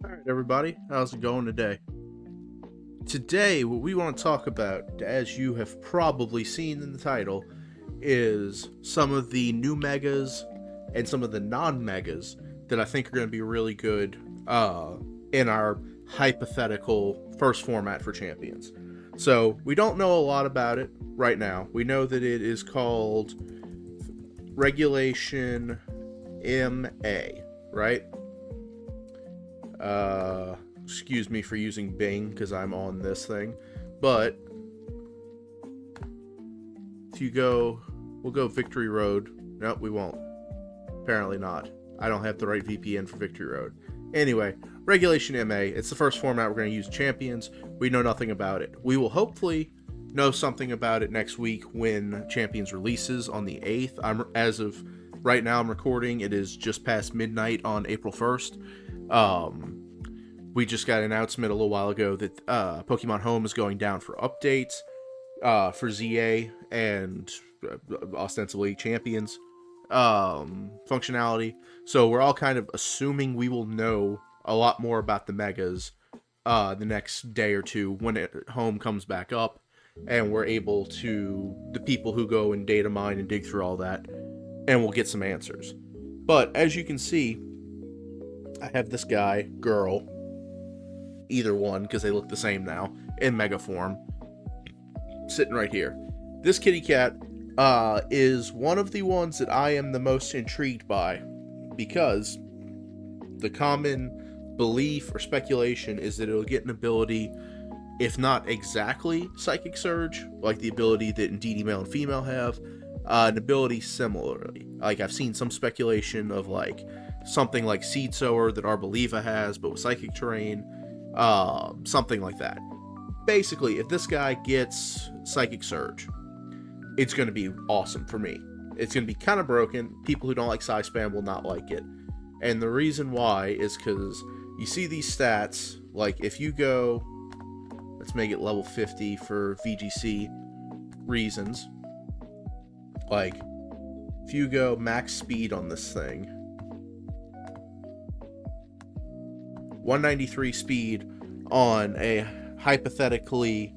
Alright, everybody, how's it going today? Today, what we want to talk about, as you have probably seen in the title, is some of the new megas and some of the non-megas that I think are going to be really good in our hypothetical first format for Champions. So, we don't know a lot about it right now. We know that it is called Regulation M-A, right? Excuse me for using Bing because I'm on this thing, but if you go, we'll go Victory Road. Nope, we won't. Apparently not. I don't have the right VPN for Victory Road. Anyway, Regulation MA. It's the first format we're going to use Champions. We know nothing about it. We will hopefully know something about it next week when Champions releases on the 8th. As of right now, I'm recording. It is just past midnight on April 1st. We just got an announcement a little while ago that Pokemon Home is going down for updates for ZA and ostensibly Champions functionality. So we're all kind of assuming we will know a lot more about the Megas the next day or two when Home comes back up, and we're able to, the people who go and data mine and dig through all that, and we'll get some answers. But as you can see, I have this guy, girl, either one, because they look the same now, in Mega form, sitting right here. This kitty cat is one of the ones that I am the most intrigued by, because the common belief or speculation is that it'll get an ability, if not exactly Psychic Surge, like the ability that Indeedee Male and Female have, an ability similarly. Like, I've seen some speculation of, like, something like Seed Sower that Arboliva has, but with Psychic Terrain, something like that. Basically, if this guy gets Psychic Surge, it's going to be awesome for me. It's going to be kind of broken. People who don't like Psy Spam will not like it. And the reason why is because you see these stats, like if you go, let's make it level 50 for VGC reasons, like if you go max speed on this thing, 193 speed on a hypothetical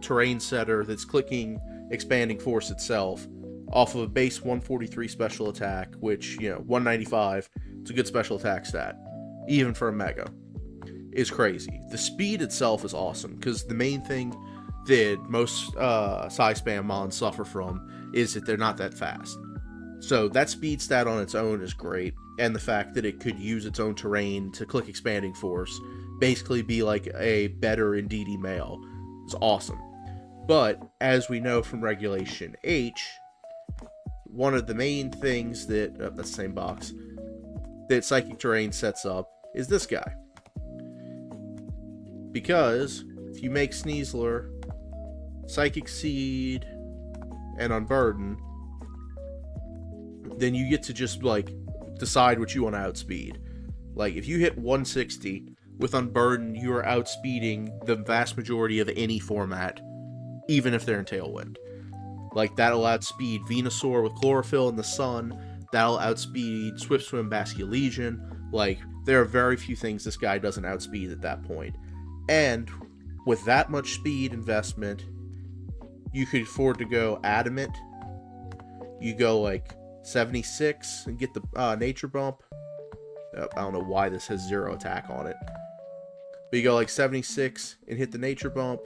terrain setter that's clicking Expanding Force itself off of a base 143 special attack, which, 195, it's a good special attack stat, even for a Mega, is crazy. The speed itself is awesome, because the main thing that most Psy Spam mons suffer from is that they're not that fast. So that speed stat on its own is great, and the fact that it could use its own terrain to click Expanding Force, basically be like a better Indeedee Male, is awesome. But, as we know from Regulation H, one of the main things that, that's the same box, that Psychic Terrain sets up is this guy. Because, if you make Sneasler, Psychic Seed, and Unburden, then you get to just, like, decide what you want to outspeed. Like, if you hit 160 with Unburden, you are outspeeding the vast majority of any format, even if they're in Tailwind. Like, that'll outspeed Venusaur with Chlorophyll in the Sun, that'll outspeed Swift Swim Basculegion. Like, there are very few things this guy doesn't outspeed at that point. And with that much speed investment, you could afford to go Adamant. You go, like, 76 and get the nature bump. I don't know why this has 0 attack on it, but you go like 76 and hit the nature bump,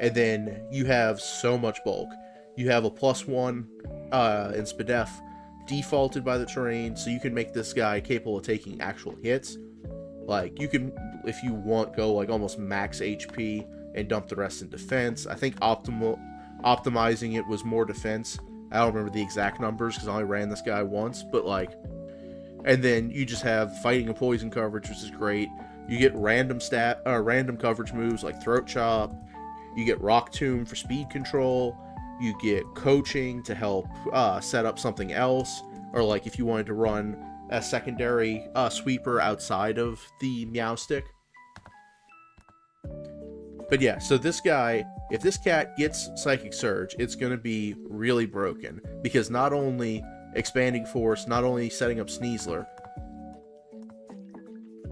and then you have so much bulk. You have a +1 in Spadef defaulted by the terrain, so you can make this guy capable of taking actual hits. Like, you can, if you want, go like almost max HP and dump the rest in defense. I think optimizing it was more defense. I don't remember the exact numbers because I only ran this guy once, but like, and then you just have fighting and poison coverage, which is great. You get random coverage moves like Throat Chop. You get Rock Tomb for speed control. You get coaching to help set up something else, or like if you wanted to run a secondary sweeper outside of the Meowstic. But yeah, so this guy, if this cat gets Psychic Surge, it's going to be really broken, because not only Expanding Force, not only setting up Sneasler,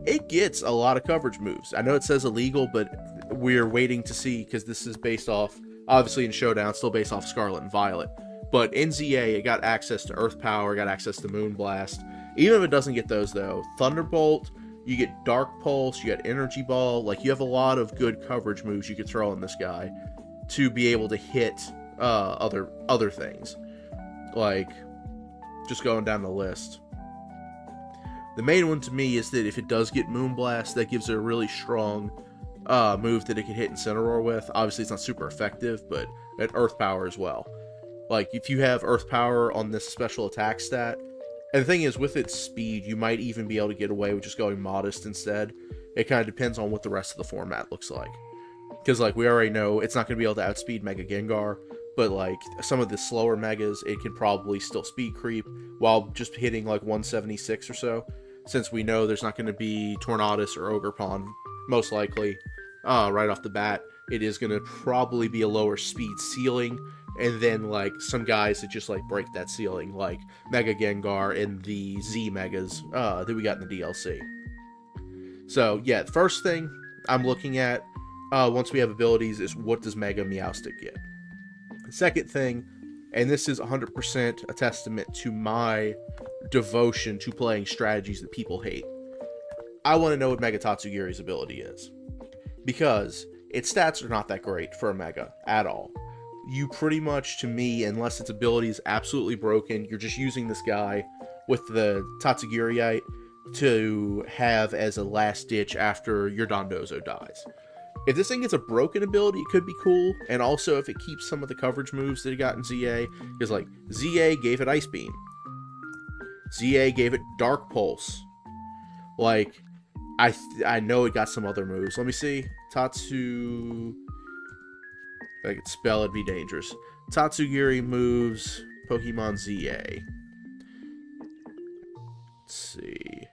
it gets a lot of coverage moves. I know it says illegal, but we're waiting to see, because this is based off, obviously in Showdown, still based off Scarlet and Violet. But in ZA, it got access to Earth Power, got access to Moonblast. Even if it doesn't get those, though, Thunderbolt, you get Dark Pulse, you got Energy Ball. Like, you have a lot of good coverage moves you could throw on this guy to be able to hit other things. Like, just going down the list. The main one to me is that if it does get Moonblast, that gives it a really strong move that it can hit Incineroar with. Obviously, it's not super effective, but at Earth Power as well. Like, if you have Earth Power on this special attack stat, and the thing is, with its speed, you might even be able to get away with just going Modest instead. It kind of depends on what the rest of the format looks like. Because, like, we already know it's not going to be able to outspeed Mega Gengar, but, like, some of the slower Megas, it can probably still speed creep while just hitting, like, 176 or so. Since we know there's not going to be Tornadus or Ogerpon, most likely, right off the bat, it is going to probably be a lower speed ceiling, and then, like, some guys that just, like, break that ceiling, like Mega Gengar and the Z Megas that we got in the DLC. So, yeah, the first thing I'm looking at, once we have abilities, is what does Mega Meowstic get? The second thing, and this is 100% a testament to my devotion to playing strategies that people hate. I want to know what Mega Tatsugiri's ability is. Because its stats are not that great for a Mega at all. You pretty much, to me, unless its ability is absolutely broken, you're just using this guy with the Tatsugiri to have as a last ditch after your Dondozo dies. If this thing gets a broken ability, it could be cool, and also if it keeps some of the coverage moves that it got in ZA, because, like, ZA gave it Ice Beam. ZA gave it Dark Pulse. Like, I know it got some other moves. Let me see. Tatsu... If I could spell, it'd be dangerous. Tatsugiri moves Pokemon ZA. Let's see.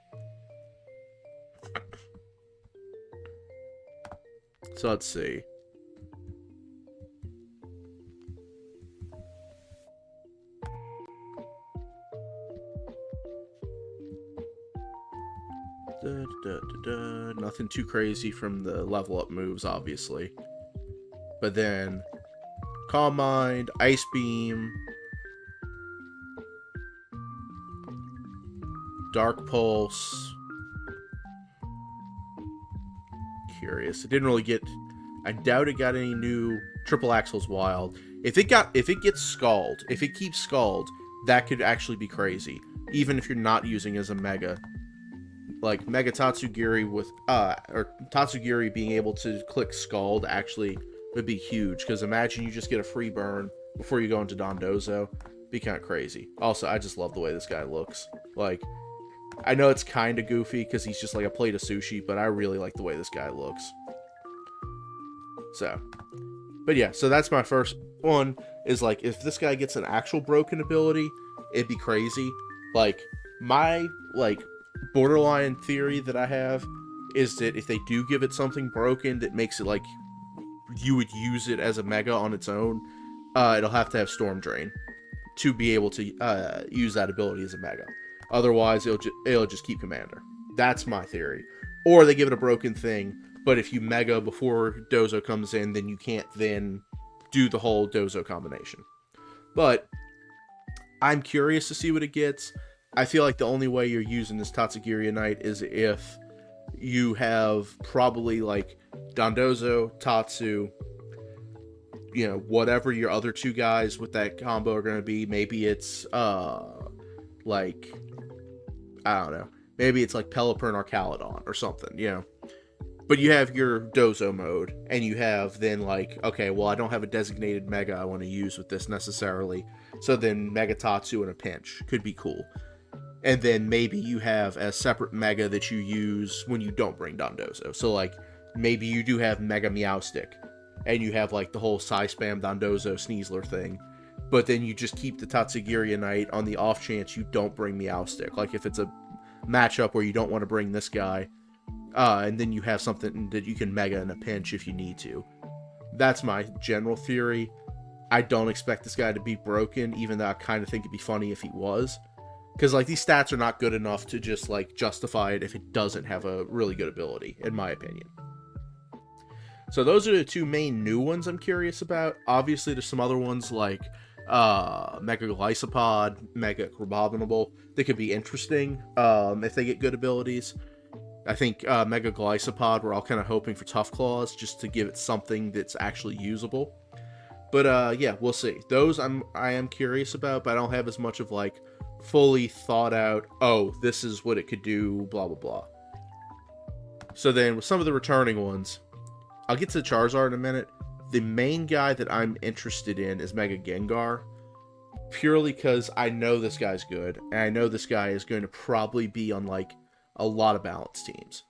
So let's see. Nothing too crazy from the level up moves, obviously. But then Calm Mind, Ice Beam, Dark Pulse. Curious. It didn't really get. I doubt it got any new Triple Axles Wild. If it gets Scald, if it keeps Scald, that could actually be crazy. Even if you're not using it as a Mega. Like Mega Tatsugiri with or Tatsugiri being able to click Scald actually would be huge, because imagine you just get a free burn before you go into Dondozo. Be kind of crazy. Also, I just love the way this guy looks. Like, I know it's kind of goofy because he's just like a plate of sushi, but I really like the way this guy looks. So, but yeah, so that's my first one, is like, if this guy gets an actual broken ability, it'd be crazy. Like, my, like, borderline theory that I have is that if they do give it something broken that makes it like you would use it as a Mega on its own, it'll have to have Storm Drain to be able to use that ability as a Mega. Otherwise, it'll just keep Commander. That's my theory. Or they give it a broken thing, but if you Mega before Dozo comes in, then you can't then do the whole Dozo combination. But I'm curious to see what it gets. I feel like the only way you're using this Tatsugiri Knight is if you have probably like Dondozo, Tatsu, you know, whatever your other two guys with that combo are going to be. Maybe it's like, I don't know, maybe it's like Pelipper and Arcaludon or something, you know. But you have your Dozo mode, and you have then like, okay, well, I don't have a designated Mega I want to use with this necessarily, so then Mega Tatsu in a pinch could be cool. And then maybe you have a separate Mega that you use when you don't bring Dondozo. So, like, maybe you do have Mega Meowstic, and you have, like, the whole Psy-Spam Dondozo Sneasler thing. But then you just keep the Tatsugiri Knight on the off chance you don't bring Meowstic. Like, if it's a matchup where you don't want to bring this guy, and then you have something that you can Mega in a pinch if you need to. That's my general theory. I don't expect this guy to be broken, even though I kind of think it'd be funny if he was. Because, like, these stats are not good enough to just, like, justify it if it doesn't have a really good ability, in my opinion. So those are the two main new ones I'm curious about. Obviously, there's some other ones like Mega Glycopod, Mega Crabominable. They could be interesting if they get good abilities. I think Mega Glycopod, we're all kind of hoping for Tough Claws just to give it something that's actually usable. But yeah, we'll see. Those I am curious about, but I don't have as much of like fully thought out, oh, this is what it could do, blah, blah, blah. So then with some of the returning ones, I'll get to Charizard in a minute. The main guy that I'm interested in is Mega Gengar, purely because I know this guy's good, and I know this guy is going to probably be on, like, a lot of balanced teams.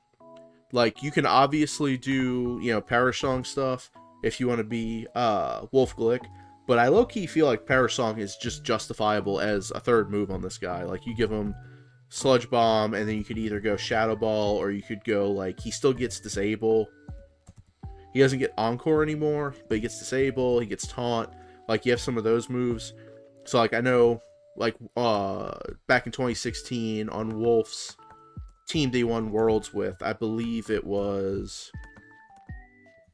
Like, you can obviously do, you know, Perish Song stuff if you want to be Wolf Glick, but I low-key feel like Perish Song is just justifiable as a third move on this guy. Like, you give him Sludge Bomb, and then you could either go Shadow Ball, or you could go, like, he still gets Disable. He doesn't get Encore anymore, but he gets Disable, he gets Taunt. Like, you have some of those moves. So, like, I know, like, back in 2016 on Wolf's team they won Worlds with, I believe it was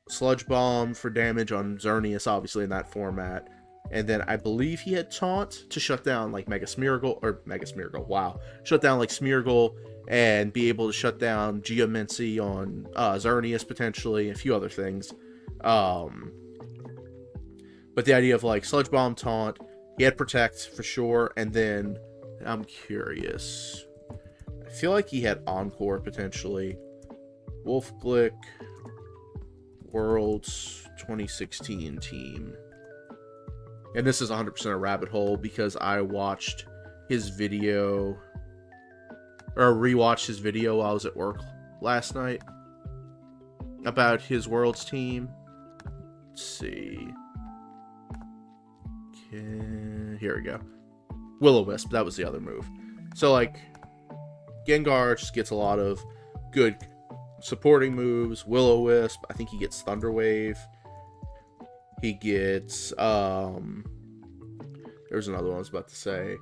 Sludge Bomb for damage on Xerneas, obviously in that format. And then I believe he had Taunt to shut down, like, Mega Smeargle, wow. Shut down, like, Smeargle, and be able to shut down Geomancy on Xerneas, potentially, and a few other things. But the idea of, like, Sludge Bomb, Taunt, he had Protect, for sure, and then, I'm curious, I feel like he had Encore, potentially. Wolf Glick, Worlds 2016 team. And this is 100% a rabbit hole, because I watched his video, or rewatched his video while I was at work last night about his Worlds team. Let's see. Okay, here we go. Will-O-Wisp, that was the other move. So, like, Gengar just gets a lot of good supporting moves. Will-O-Wisp, I think he gets Thunder Wave. He gets, there's another one I was about to say.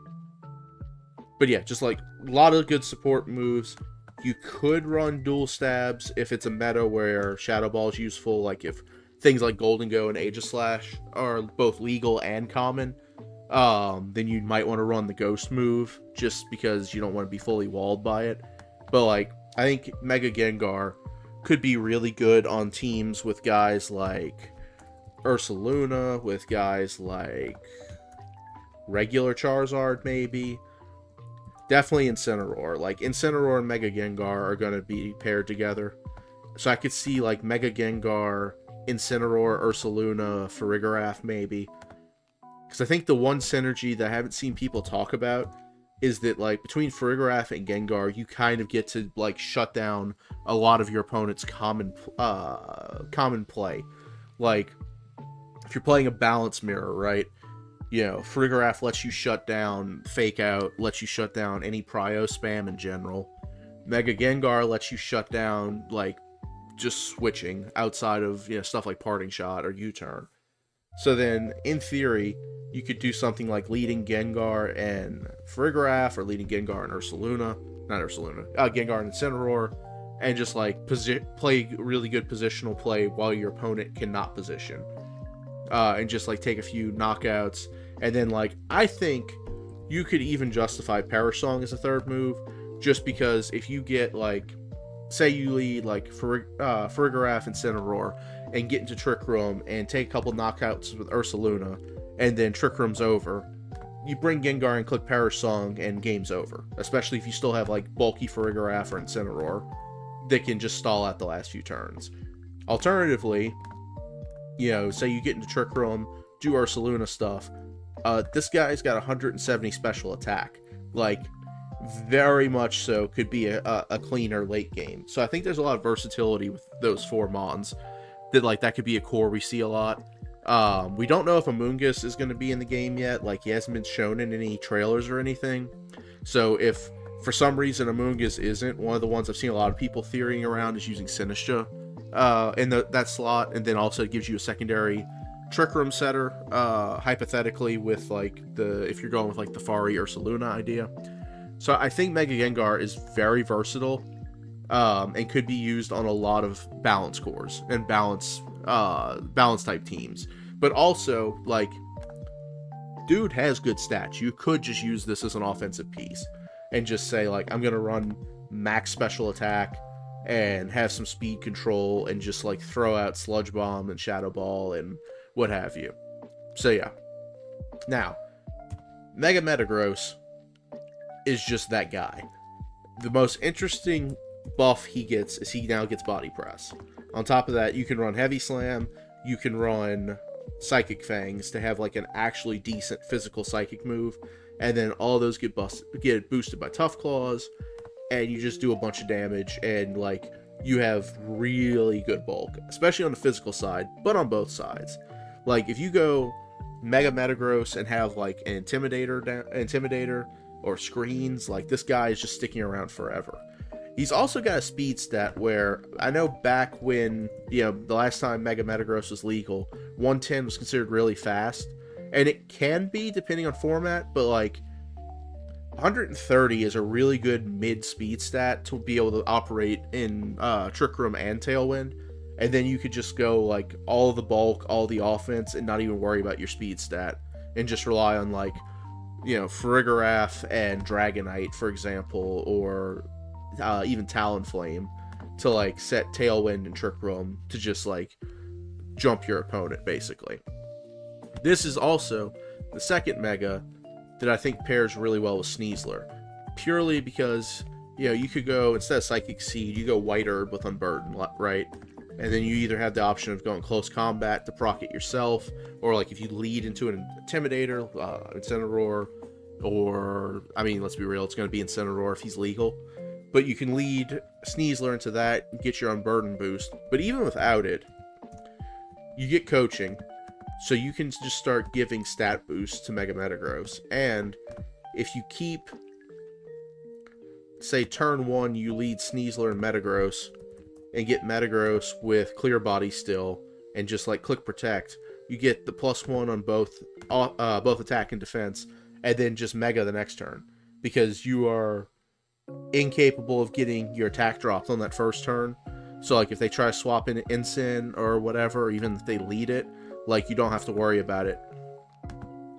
But yeah, just like a lot of good support moves. You could run dual stabs if it's a meta where Shadow Ball is useful, like if things like Golden Go and Aegislash are both legal and common. Then you might want to run the Ghost move just because you don't want to be fully walled by it. But like, I think Mega Gengar could be really good on teams with guys like Ursaluna, with guys like regular Charizard, maybe. Definitely Incineroar. Like, Incineroar and Mega Gengar are going to be paired together. So I could see, like, Mega Gengar, Incineroar, Ursaluna, Farigiraf, maybe. Because I think the one synergy that I haven't seen people talk about is that, like, between Farigiraf and Gengar, you kind of get to, like, shut down a lot of your opponent's common play. Like, if you're playing a balance mirror, right? You know, Farigiraf lets you shut down Fake Out, lets you shut down any Prio spam in general. Mega Gengar lets you shut down, like, just switching outside of, you know, stuff like Parting Shot or U-Turn. So then, in theory, you could do something like leading Gengar and Farigiraf, or leading Gengar and Gengar and Incineroar, and just, like, play really good positional play while your opponent cannot position. And just, like, take a few knockouts. And then, like, I think you could even justify Perish Song as a third move, just because if you get, like, say you lead, like, Farigiraf and Incineroar, and get into Trick Room, and take a couple knockouts with Ursaluna, and then Trick Room's over, you bring Gengar and click Perish Song, and game's over. Especially if you still have, like, bulky Farigiraf or Incineroar that can just stall out the last few turns. Alternatively, you know, say you get into Trick Room, do Ursaluna stuff, this guy's got 170 special attack. Like, very much so could be a cleaner late game. So I think there's a lot of versatility with those four Mons. That could be a core we see a lot. We don't know if Amoonguss is going to be in the game yet. Like, he hasn't been shown in any trailers or anything. So if for some reason Amoonguss isn't, one of the ones I've seen a lot of people theorying around is using Sinistra in that slot, and then also it gives you a secondary Trick Room setter, hypothetically, with, like, if you're going with, like, the Fari or Ursaluna idea. So I think Mega Gengar is very versatile, and could be used on a lot of balance cores and balance type teams. But also, like, dude has good stats. You could just use this as an offensive piece and just say, like, I'm gonna run max special attack and have some speed control and just like throw out Sludge Bomb and Shadow Ball and what have you. So yeah. Now, Mega Metagross is just that guy. The most interesting buff he gets is he now gets Body Press. On top of that, you can run Heavy Slam, you can run Psychic Fangs to have like an actually decent physical psychic move, and then all those get boosted by Tough Claws, and you just do a bunch of damage, and like you have really good bulk, especially on the physical side, but on both sides. Like if you go Mega Metagross and have like an Intimidator or screens, like this guy is just sticking around forever. He's also got a speed stat where I know back when, you know, the last time Mega Metagross was legal, 110 was considered really fast, and it can be depending on format, but like 130 is a really good mid speed stat to be able to operate in Trick Room and Tailwind, and then you could just go like all the bulk, all the offense, and not even worry about your speed stat, and just rely on like, you know, Farigiraf and Dragonite, for example, or even Talonflame to like set Tailwind and Trick Room to just like jump your opponent, basically. This is also the second Mega that I think pairs really well with Sneasler, purely because, you know, you could go, instead of Psychic Seed, you go White Herb with Unburden, right? And then you either have the option of going close combat to proc it yourself, or like if you lead into an Intimidator, Incineroar, or, I mean, let's be real, it's going to be Incineroar if he's legal. But you can lead Sneasler into that and get your Unburden boost. But even without it, you get coaching, so you can just start giving stat boosts to Mega Metagross. And if you keep, say, turn 1, you lead Sneasler and Metagross, and get Metagross with Clear Body still, and just like click Protect, you get the +1 on both attack and defense, and then just Mega the next turn, because you are incapable of getting your attack dropped on that first turn. So like if they try to swap in Incin or whatever, or even if they lead it, like you don't have to worry about it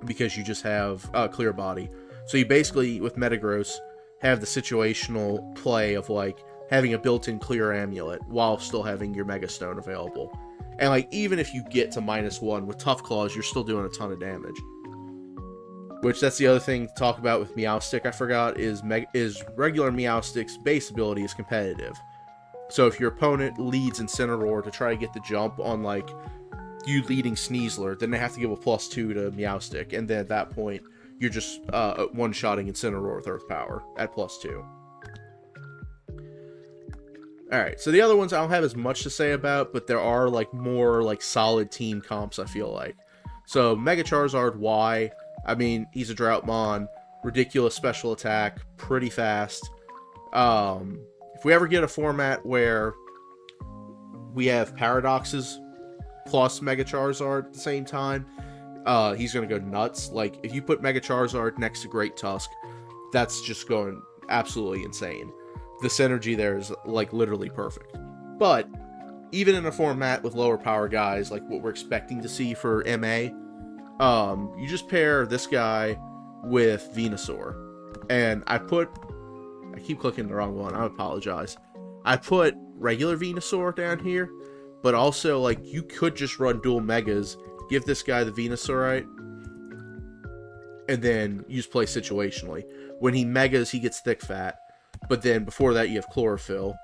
because you just have Clear Body. So you basically, with Metagross, have the situational play of like having a built-in Clear Amulet while still having your Mega Stone available. And like even if you get to -1 with Tough Claws, you're still doing a ton of damage. Which, that's the other thing to talk about with Meowstic I forgot, is regular Meowstic's base ability is competitive. So if your opponent leads Incineroar to try to get the jump on, like, you leading Sneasler, then they have to give a +2 to Meowstic, and then at that point, you're just one-shotting Incineroar with Earth Power at +2. Alright, so the other ones I don't have as much to say about, but there are, like, more, like, solid team comps, I feel like. So, Mega Charizard Y, I mean, he's a Droughtmon, ridiculous special attack, pretty fast. If we ever get a format where we have Paradoxes plus Mega Charizard at the same time, he's going to go nuts. Like, if you put Mega Charizard next to Great Tusk, that's just going absolutely insane. The synergy there is, like, literally perfect. But, even in a format with lower power guys, like what we're expecting to see for MA, you just pair this guy with Venusaur. And I keep clicking the wrong one, I apologize. I put regular Venusaur down here, but also, like, you could just run dual Megas, give this guy the Venusaurite, and then you just play situationally. When he Megas, he gets Thick Fat, but then before that you have Chlorophyll,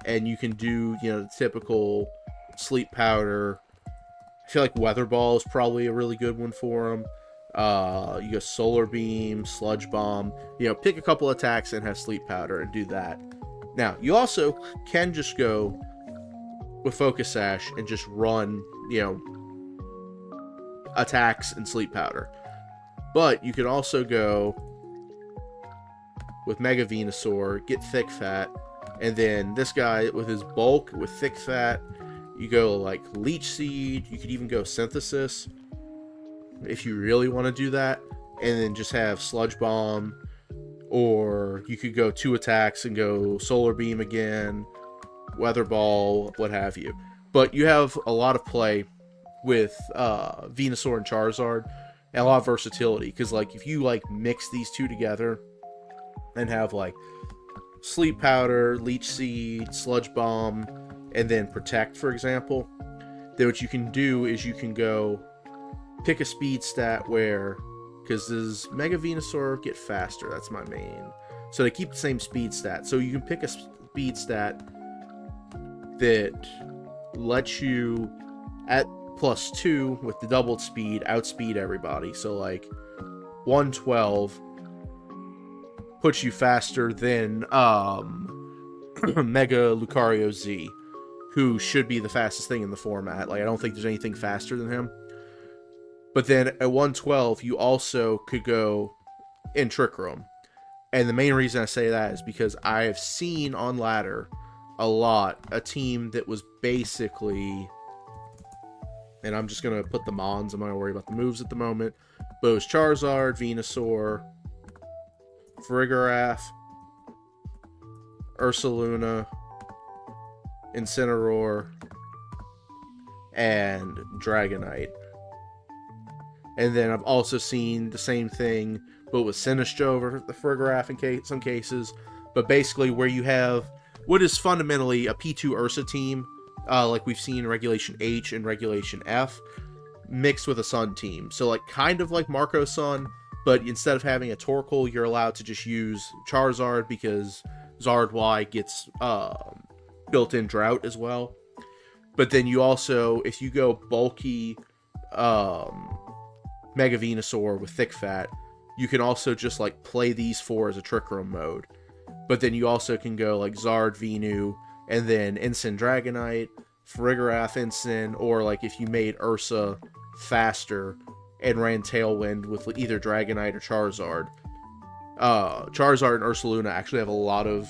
and you can do, you know, the typical Sleep Powder. I feel like Weather Ball is probably a really good one for him. You go Solar Beam, Sludge Bomb. You know, pick a couple attacks and have Sleep Powder and do that. Now, you also can just go with Focus Sash and just run, you know, attacks and Sleep Powder. But you can also go with Mega Venusaur, get Thick Fat, and then this guy with his bulk with Thick Fat, you go like Leech Seed, you could even go Synthesis if you really want to do that, and then just have Sludge Bomb Or you could go 2 attacks and go Solar Beam again, Weather Ball, what have you. But you have a lot of play with Venusaur and Charizard, and a lot of versatility. Because, like, if you, like, mix these two together and have, like, Sleep Powder, Leech Seed, Sludge Bomb, and then Protect, for example, then what you can do is you can go pick a speed stat where, because does Mega Venusaur get faster? That's my main. So they keep the same speed stat. So you can pick a speed stat that lets you, at +2 with the doubled speed, outspeed everybody. So like 112 puts you faster than Mega Lucario Z, who should be the fastest thing in the format. Like, I don't think there's anything faster than him. But then at 112, you also could go in Trick Room. And the main reason I say that is because I have seen on ladder a team that was basically, and I'm just going to put the Mons, I'm not going to worry about the moves at the moment, but it was Charizard, Venusaur, Farigiraf, Ursaluna, Incineroar, and Dragonite. And then I've also seen the same thing, but with Sinistcha over the Farigiraf in some cases. But basically where you have what is fundamentally a P2 Ursa team, like we've seen in Regulation H and Regulation F, mixed with a Sun team. So like kind of like Marco Sun, but instead of having a Torkoal, you're allowed to just use Charizard because Zard Y gets built-in Drought as well. But then you also, if you go bulky Mega Venusaur with Thick Fat, you can also just like play these 4 as a Trick Room mode. But then you also can go like Zard Venu, and then Ensign Dragonite, Farigiraf Ensign, or like if you made Ursa faster and ran Tailwind with either Dragonite or Charizard. Charizard and Ursaluna actually have a lot of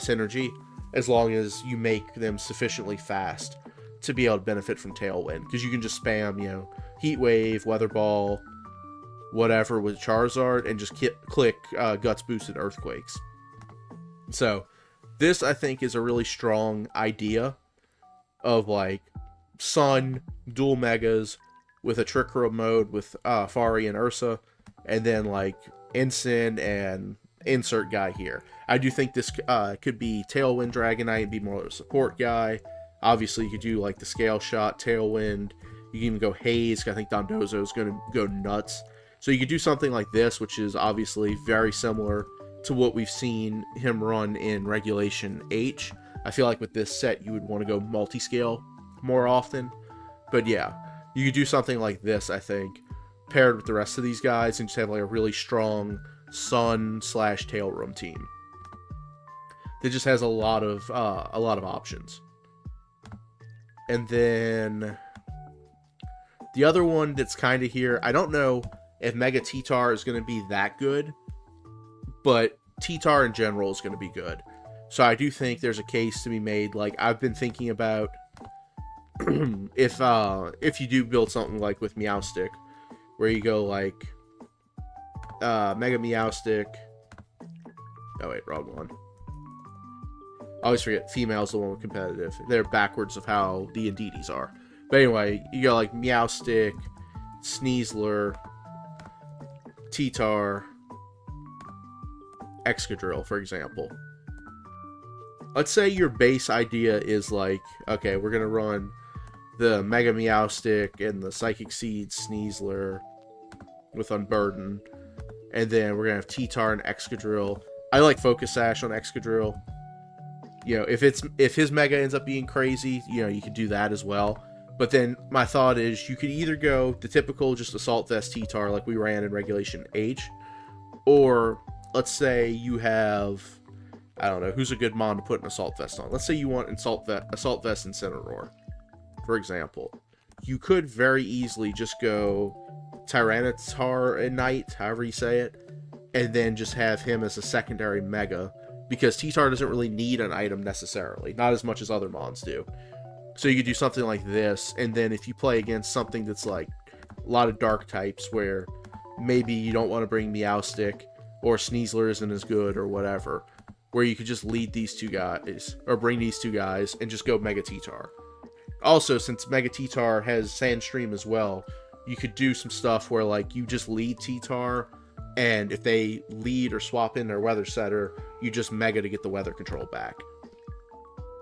synergy, as long as you make them sufficiently fast to be able to benefit from Tailwind. Because you can just spam, you know, Heat Wave, Weather Ball, whatever with Charizard, and just click Guts Boosted Earthquakes. So this, I think, is a really strong idea of like Sun, dual Megas with a Trick Room mode with Fari and Ursa, and then like Ensign and insert guy here. I do think this could be Tailwind Dragonite and be more of a support guy. Obviously, you could do like the Scale Shot, Tailwind. You can even go Haze. I think Dondozo is going to go nuts. So you could do something like this, which is obviously very similar to what we've seen him run in Regulation H. I feel like with this set, you would want to go multi-scale more often. But yeah, you could do something like this, I think, paired with the rest of these guys, and just have like a really strong Sun/Tail Room team that just has a lot of options. And then the other one that's kind of here, I don't know if Mega T-Tar is going to be that good, but T-Tar in general is going to be good. So I do think there's a case to be made. Like, I've been thinking about if you do build something like with Meowstic, where you go like Mega Meowstic. Oh wait, wrong one. I always forget female's the one with competitive. They're backwards of how D and DDs are. But anyway, you go like Meowstic, Sneasler, T-Tar, Excadrill, for example. Let's say your base idea is like, okay, we're going to run the Mega Meowstic and the Psychic Seed Sneasler with Unburden, and then we're going to have T-Tar and Excadrill. I like Focus Sash on Excadrill. You know, if his Mega ends up being crazy, you know, you could do that as well. But then my thought is you could either go the typical just Assault Vest T-Tar like we ran in Regulation H, or let's say you have, I don't know, who's a good Mon to put an Assault Vest on. Let's say you want Assault Vest Incineroar, for example. You could very easily just go Tyranitar Ignite, however you say it, and then just have him as a secondary Mega, because T-Tar doesn't really need an item necessarily, not as much as other Mons do. So you could do something like this, and then if you play against something that's like a lot of dark types where maybe you don't want to bring Meowstic, or Sneasler isn't as good or whatever, where you could just lead these two guys or bring these two guys and just go Mega T-Tar. Also, since Mega T-Tar has Sandstream as well, you could do some stuff where like you just lead T-Tar, and if they lead or swap in their weather setter, you just Mega to get the weather control back.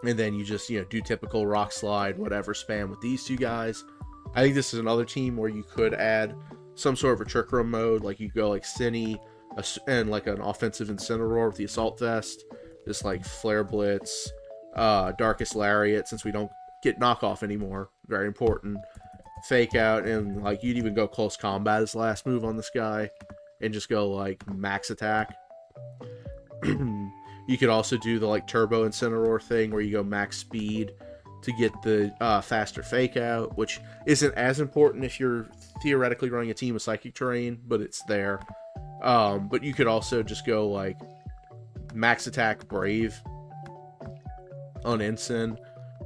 And then you just, do typical Rock Slide, whatever, spam with these two guys. I think this is another team where you could add some sort of a Trick Room mode, like you go like Cinny and like an offensive Incineroar with the Assault Vest, just like Flare Blitz, Darkest Lariat, since we don't get knockoff anymore, very important. Fake Out, and like you'd even go Close Combat as the last move on this guy, and just go like Max Attack. You could also do the like Turbo Incineroar thing where you go Max Speed to get the faster Fake Out, which isn't as important if you're theoretically running a team of Psychic Terrain, but it's there. But you could also just go like Max Attack Brave on Ensign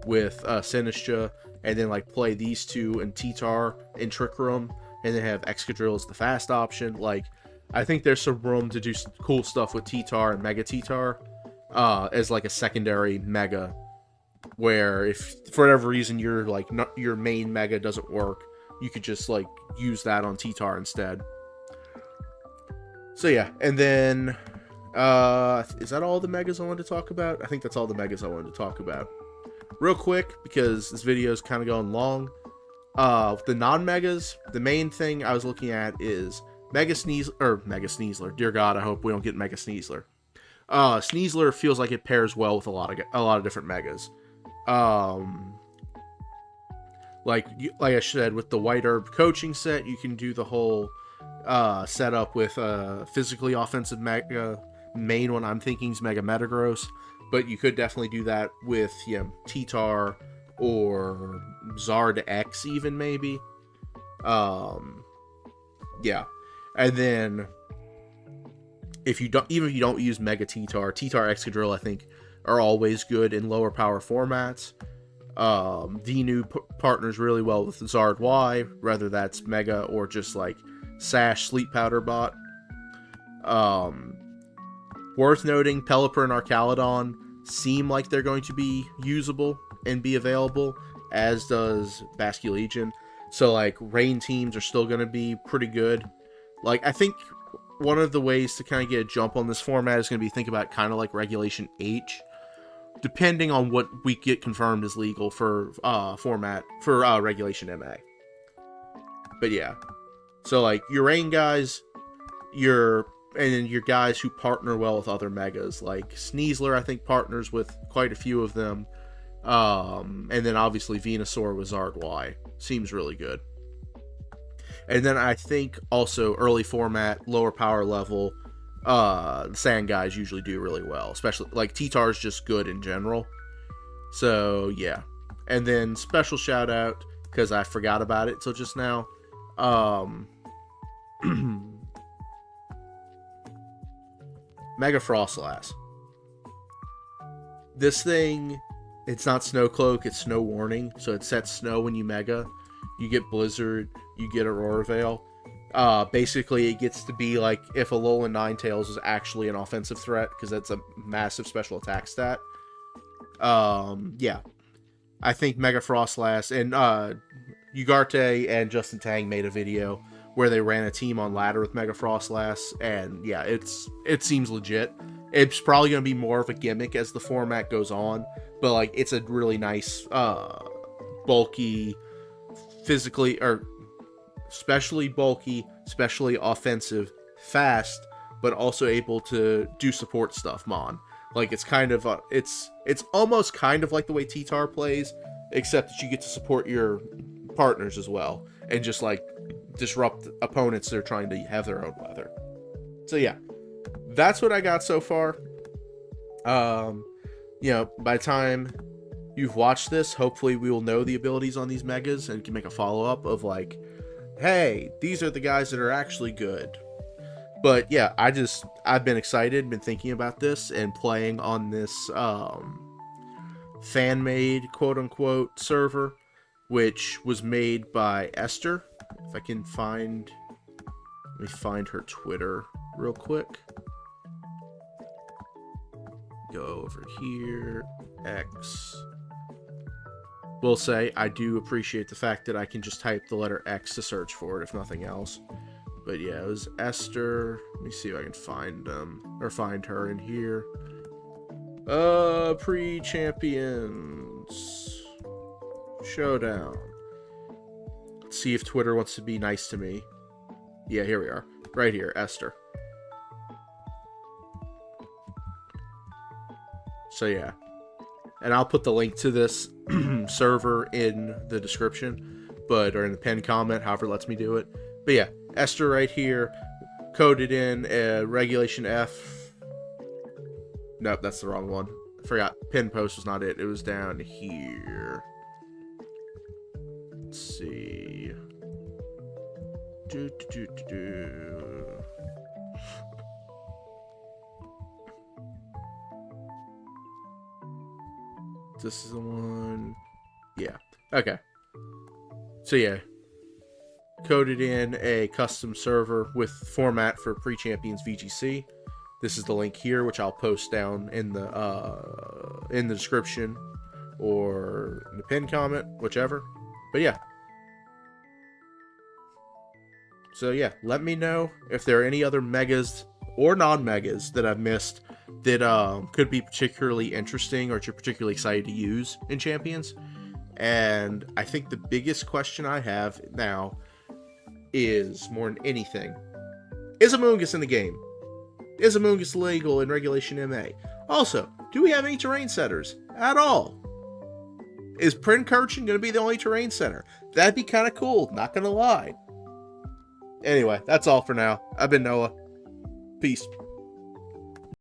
with Sinistra, and then like play these two and T-Tar in Trick Room, and then have Excadrill as the fast option. Like, I think there's some room to do cool stuff with T-Tar and Mega T-Tar as like a secondary Mega, where if for whatever reason your main Mega doesn't work, you could just like use that on T-Tar instead. So yeah, and then is that all the Megas I wanted to talk about? I think that's all the Megas I wanted to talk about. Real quick, because this video is kind of going long. The non-Megas, the main thing I was looking at is Mega Sneasler. Dear God, I hope we don't get Mega Sneasler. Sneasler feels like it pairs well with a lot of different Megas. Like I said, with the White Herb coaching set, you can do the whole setup with physically offensive Mega. Main one I'm thinking is Mega Metagross, but you could definitely do that with T-Tar or Zard X even maybe. Yeah, and then if you don't use Mega T-Tar Excadrill I think are always good in lower power formats. Venu partners really well with Zard Y, whether that's Mega or just like Sash Sleep Powder Bot. Worth noting, Pelipper and Arcaludon seem like they're going to be usable and be available, as does Basculegion. So like rain teams are still going to be pretty good. Like, I think one of the ways to kind of get a jump on this format is going to be think about kind of like Regulation H, depending on what we get confirmed as legal for Regulation M-A. But yeah, so like your rain guys, your guys who partner well with other Megas, like Sneasler I think partners with quite a few of them, and then obviously Venusaur with Zard Y seems really good. And then I think also early format, lower power level, Sand guys usually do really well, especially like T-Tar is just good in general. So yeah, and then special shout out, because I forgot about it till just now, Mega Frostlass. This thing, it's not Snow Cloak, it's Snow Warning, so it sets snow when you Mega. You get Blizzard, you get Aurora Veil. Basically, it gets to be like if a Alolan Ninetales is actually an offensive threat, because that's a massive special attack stat. Yeah. I think Mega Frostlass, and Ugarte and Justin Tang made a video where they ran a team on ladder with Mega Frostlass, and yeah, it seems legit. It's probably going to be more of a gimmick as the format goes on, but like it's a really nice, bulky, physically, or especially bulky, especially offensive, fast, but also able to do support stuff mon. Like it's kind of it's almost kind of like the way T-Tar plays, except that you get to support your partners as well and just like disrupt opponents that are trying to have their own weather. So yeah, that's what I got so far. By the time you've watched this, hopefully we will know the abilities on these Megas and can make a follow-up of like, hey, these are the guys that are actually good. But yeah, I've been excited, been thinking about this and playing on this fan-made quote-unquote server, which was made by Esther. If I can let me find her Twitter real quick. go over here. X. Will say I do appreciate the fact that I can just type the letter X to search for it, if nothing else. But yeah, it was Esther. Let me see if I can find find her in here. Pre-champions showdown. Let's see if Twitter wants to be nice to me. Yeah, here we are. Right here, Esther. So yeah. And I'll put the link to this server in the description, or in the pinned comment, however it lets me do it. But yeah, Esther right here, coded in Regulation F. Nope, that's the wrong one. I forgot. Pin post was not it. It was down here. Let's see. This is the one. Yeah. Okay. So yeah. Coded in a custom server with format for pre-champions VGC. This is the link here, which I'll post down in the description or in the pinned comment, whichever. But yeah. So yeah, let me know if there are any other megas or non-megas that I've missed that could be particularly interesting or you're particularly excited to use in Champions. And I think the biggest question I have now is, more than anything, is Amoonguss in the game? Is Amoonguss legal in Regulation M-A? Also, do we have any terrain setters at all? Is Prinkirchen going to be the only terrain setter? That'd be kind of cool, not going to lie. Anyway, that's all for now. I've been Noah. Peace.